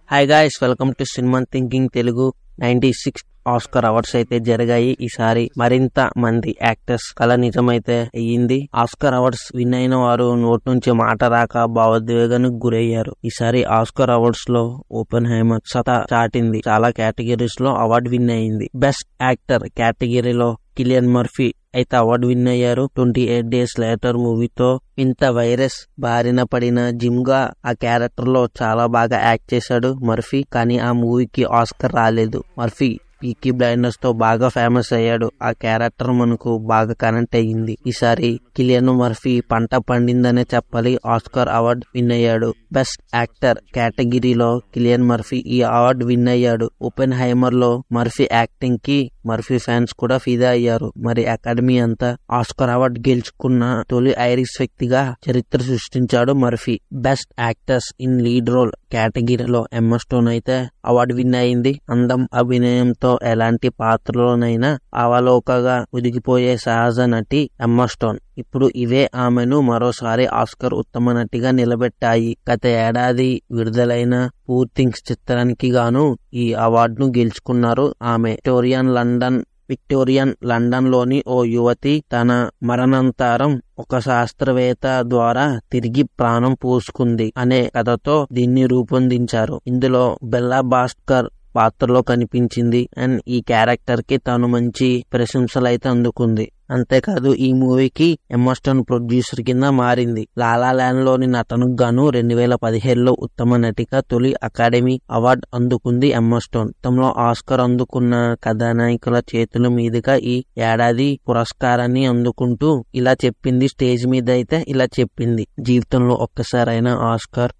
Hi guys, welcome to cinema thinking Telugu. 96 Oscar awards అయితే జరిగాయి. ఈసారి మరింత మంది యాక్టర్స్ కళ నిజమైతే అయ్యింది. ఆస్కార్ అవార్డ్స్ విన్ అయిన వారు నోటి నుంచి మాట రాక భావోద్వేగానికి గురయ్యారు. ఈసారి ఆస్కార్ అవార్డ్స్ లో ఓపెన్ హైమర్ సత్తా చాటింది. చాలా కేటగిరీస్ లో అవార్డు విన్ అయింది. బెస్ట్ యాక్టర్ కేటగిరీలో కిలియన్ మర్ఫీ అయితే అవార్డు విన్ అయ్యారు. 28 Days Later మూవీతో ఇంత వైరస్ బారిన పడిన జిమ్ గా ఆ క్యారెక్టర్ లో చాలా బాగా యాక్ట్ చేశాడు మర్ఫీ. కానీ ఆ మూవీకి ఆస్కార్ రాలేదు. మర్ఫీ పీకీ బ్లైండర్స్ తో బాగా ఫేమస్ అయ్యాడు. ఆ క్యారెక్టర్ మనకు బాగా కనెక్ట్ అయ్యింది. ఈసారి కిలియన్ మర్ఫీ పంట పండిందనే చెప్పాలి. ఆస్కార్ అవార్డు విన్ అయ్యాడు. బెస్ట్ యాక్టర్ కేటగిరీలో కిలియన్ మర్ఫీ ఈ అవార్డు విన్ అయ్యాడు. ఓపెన్ హైమర్ లో మర్ఫీ యాక్టింగ్ కి మర్ఫీ ఫ్యాన్స్ కూడా ఫిదా అయ్యారు. మరి అకాడమీ అంతా ఆస్కార్ అవార్డు గెలుచుకున్న తొలి ఐరిష్ వ్యక్తిగా చరిత్ర సృష్టించాడు Murphy. Best actors in lead role కేటగిరీలో ఎమ్మా స్టోన్ అయితే అవార్డు విన్ అయింది. అందం, అభినయంతో ఎలాంటి పాత్రలోనైనా అవలోకగా ఒదిగిపోయే సహజ నటి ఎమ్మా స్టోన్. ఇప్పుడు ఇవే ఆమెను మరోసారి ఆస్కార్ ఉత్తమ నటిగా నిలబెట్టాయి. గత ఏడాది విడుదలైన పూర్ థింగ్స్ చిత్రానికి గాను ఈ అవార్డును గెలుచుకున్నారు ఆమె. విక్టోరియన్ లండన్ లోని ఓ యువతి తన మరణానంతరం ఒక శాస్త్రవేత్త ద్వారా తిరిగి ప్రాణం పోసుకుంది అనే కథతో దీన్ని రూపొందించారు. ఇందులో బెల్లా భాస్కర్ పాత్రలో కనిపించింది. అండ్ ఈ క్యారెక్టర్ కి తను మంచి ప్రశంసలు అయితే అందుకుంది. అంతేకాదు ఈ మూవీకి ఎమ్మా స్టోన్ ప్రొడ్యూసర్ కింద మారింది. లాలా ల్యాండ్ లోని నటనకు గాను 2017లో ఉత్తమ నటిగా తొలి అకాడమీ అవార్డు అందుకుంది ఎమ్మా స్టోన్. గతంలో ఆస్కార్ అందుకున్న కథానాయకుల చేతుల మీదుగా ఈ ఏడాది పురస్కారాన్ని అందుకుంటూ ఇలా చెప్పింది. స్టేజ్ మీద అయితే ఇలా చెప్పింది: జీవితంలో ఒక్కసారైనా ఆస్కార్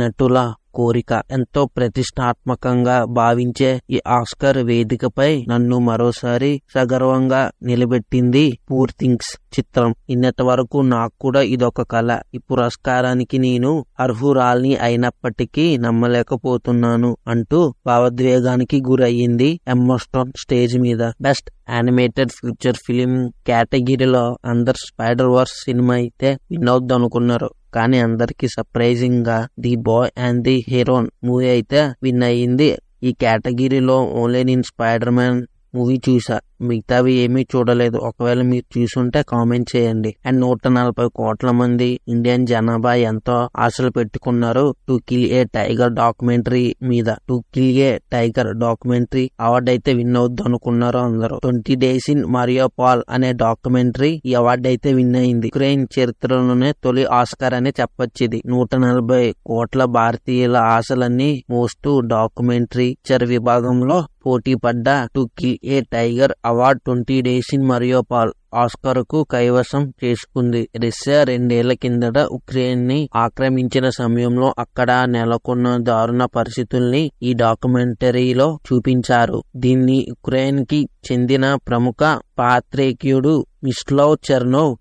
నటుల కోరిక. ఎంతో ప్రతిష్టాత్మకంగా భావించే ఈ ఆస్కార్ వేదికపై నన్ను మరోసారి సగర్వంగా నిలబెట్టింది పూర్ థింగ్స్ చిత్రం. ఇన్నటి వరకు నాకు కూడా ఇదొక కళ. ఈ పురస్కారానికి నేను అర్హురాల్ని అయినప్పటికీ నమ్మలేకపోతున్నాను అంటూ భావోద్వేగానికి గురయ్యింది ఎమ్మా స్టోన్ స్టేజ్ మీద. బెస్ట్ యానిమేటెడ్ ఫ్యూచర్ ఫిలిం కేటగిరీలో అందరు స్పైడర్ వర్స్ సినిమా అయితే విన్ అవుద్ది అనుకున్నారు. కానీ అందరికి సర్ప్రైజింగ్ గా the bye and the heroine movie అయితే విన్ అయ్యింది. ఈ కేటగిరీలో ఓన్లీ నేను స్పైడర్ మ్యాన్ మూవీ చూసా, మిగతావి ఏమీ చూడలేదు. ఒకవేళ మీరు చూసుంటే కామెంట్ చేయండి. అండ్ 140 కోట్ల మంది ఇండియన్ జనాభా ఎంతో ఆశలు పెట్టుకున్నారు To Kill a Tiger documentary మీద. To Kill a Tiger documentary award అయితే విన్ అవుద్ది అనుకున్నారు అందరూ. 20 Days in Mariupol అనే డాక్యుమెంటరీ ఈ అవార్డు అయితే విన్ అయింది. యుక్రెయిన్ చరిత్రలోనే తొలి ఆస్కార్ అనే చెప్పొచ్చు ఇది. 140 కోట్ల భారతీయుల ఆశలన్నీ మోస్తూ డాక్యుమెంటరీ విభాగంలో పోటీ పడ్డ to Kill a tiger award 20 Days in Mariupol Oscar కు కైవసం చేసుకుంది. రష్యా 2 ఏళ్ల కిందట ఉక్రెయిన్ ని ఆక్రమించిన సమయంలో అక్కడ నెలకొన్న దారుణ పరిస్థితుల్ని ఈ డాక్యుమెంటరీలో చూపించారు. దీన్ని ఉక్రెయిన్ కి చెందిన ప్రముఖ పాత్రికేయుడు మిస్లావ్ చెర్నోవ్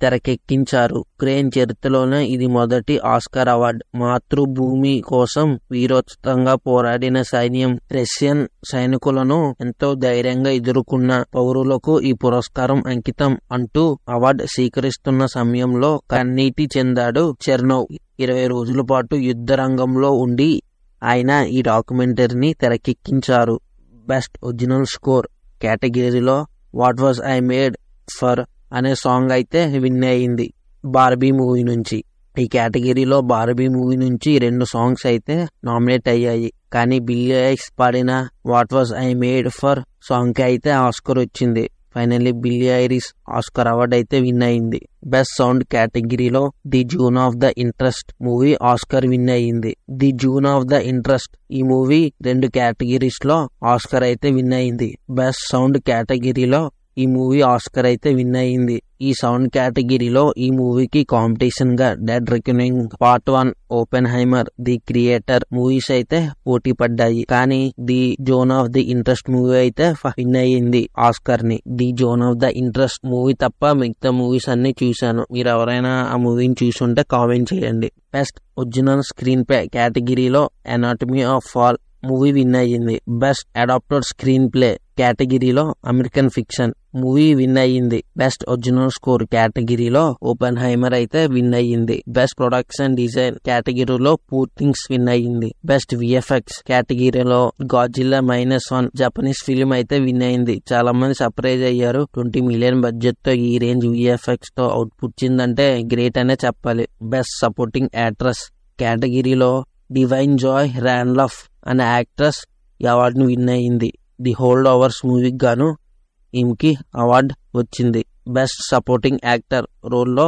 తెరకెక్కించారు. ఉక్రెయిన్ చరిత్రలోనే ఇది మొదటి ఆస్కార్ అవార్డు. మాతృభూమి కోసం వీరోచితంగా పోరాడిన సైన్యం, రష్యన్ సైనికులను ఎంతో ధైర్యంగా ఎదుర్కొన్న పౌరులకు ఈ పురస్కారం అంకితం అంటూ అవార్డు స్వీకరిస్తున్న సమయంలో కన్నీటి చెందాడు చెర్నోవ్. 20 రోజుల పాటు యుద్ధ రంగంలో ఉండి ఆయన ఈ డాక్యుమెంటరీని తెరకెక్కించారు. బెస్ట్ ఒరిజినల్ స్కోర్ కేటగిరీలో what Was I Made for అనే సాంగ్ అయితే విన్ అయింది బార్బీ మూవీ నుంచి. ఈ కేటగిరీలో బార్బీ మూవీ నుంచి 2 సాంగ్స్ అయితే నామినేట్ అయ్యాయి. కానీ బిల్లీ ఐలిష్ పాడిన What Was I Made For song కి అయితే ఆస్కార్ వచ్చింది. Finally Billie Eilish Oscar award అయితే విన్ అయింది. బెస్ట్ సౌండ్ కేటగిరీలో The Zone of the Interest movie Oscar win అయింది. The Zone of the Interest ఈ మూవీ 2 కేటగిరీస్ లో ఆస్కార్ అయితే విన్ అయింది. బెస్ట్ సౌండ్ కేటగిరీలో ఈ మూవీ ఆస్కార్ అయితే విన్ అయింది. ఈ సౌండ్ కేటగిరీలో ఈ మూవీకి కాంపిటీషన్ గా Dead Reckoning Part 1, Oppenheimer, The Creator movies అయితే పోటీ పడ్డాయి. కానీ The Zone of the Interest movie అయితే విన్ అయ్యింది ఆస్కార్ ని. The Zone of the Interest movie తప్ప మిగతా మూవీస్ అన్ని చూశాను. మీరు ఎవరైనా ఆ మూవీని చూసుంటే కామెంట్ చేయండి. బెస్ట్ ఒరిజినల్ స్క్రీన్ ప్లే కేటగిరీలో anatomy of fall movie win అయ్యింది. బెస్ట్ అడాప్టెడ్ స్క్రీన్ ప్లే కేటగిరీలో అమెరికన్ ఫిక్షన్ మూవీ విన్ అయ్యింది. బెస్ట్ ఒరిజినల్ స్కోర్ కేటగిరీలో ఓపెన్ హైమర్ అయితే విన్ అయ్యింది. బెస్ట్ ప్రొడక్షన్ డిజైన్ కేటగిరీలో పూర్ థింగ్స్ విన్ అయ్యింది. బెస్ట్ విఎఫ్ఎక్స్ కేటగిరీలో గాడ్జిల్లా -1 జపనీస్ ఫిలిం అయితే విన్ అయింది. చాలా మంది సర్ప్రైజ్ అయ్యారు. 20 మిలియన్ బడ్జెట్ తో ఈ రేంజ్ విఎఫ్ఎక్స్ తో అవుట్పుట్ చిందంటే గ్రేట్ అనే చెప్పాలి. బెస్ట్ సపోర్టింగ్ యాక్ట్రెస్ కేటగిరీలో డివైన్ జాయ్ రాన్లాఫ్ అనే యాక్ట్రెస్ ఈ అవార్డును విన్ అయ్యింది. ది హోల్డ్ ఓవర్స్ మూవీకి గాను ఈమెకి అవార్డు వచ్చింది. బెస్ట్ సపోర్టింగ్ యాక్టర్ రోల్లో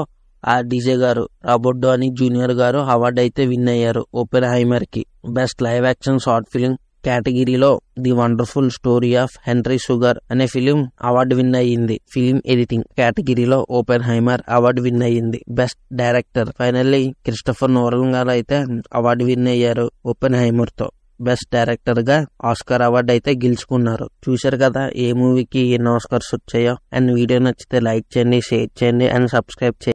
డీజే గారు రాబర్ట్ డౌనీ జూనియర్ గారు అవార్డు అయితే విన్ అయ్యారు ఓపెన్ హైమర్ కి. Best live action short film కేటగిరీలో The Wonderful Story of Henry Sugar అనే ఫిలిం అవార్డు విన్ అయ్యింది. ఫిలిం ఎడిటింగ్ కేటగిరీలో ఓపెన్ హైమర్ అవార్డు విన్ అయ్యింది. Best director finally Christopher Nolan గారు అయితే అవార్డు విన్ అయ్యారు ఓపెన్ హైమర్ తో. బెస్ట్ డైరెక్టర్ గా ఆస్కార్ అవార్డు అయితే గెలుచుకున్నారు. చూశారు కదా ఏ మూవీకి ఎన్ని ఆస్కార్స్ వచ్చాయో. అండ్ వీడియో నచ్చితే లైక్ చేయండి, షేర్ చేయండి అండ్ సబ్స్క్రైబ్ చేయండి.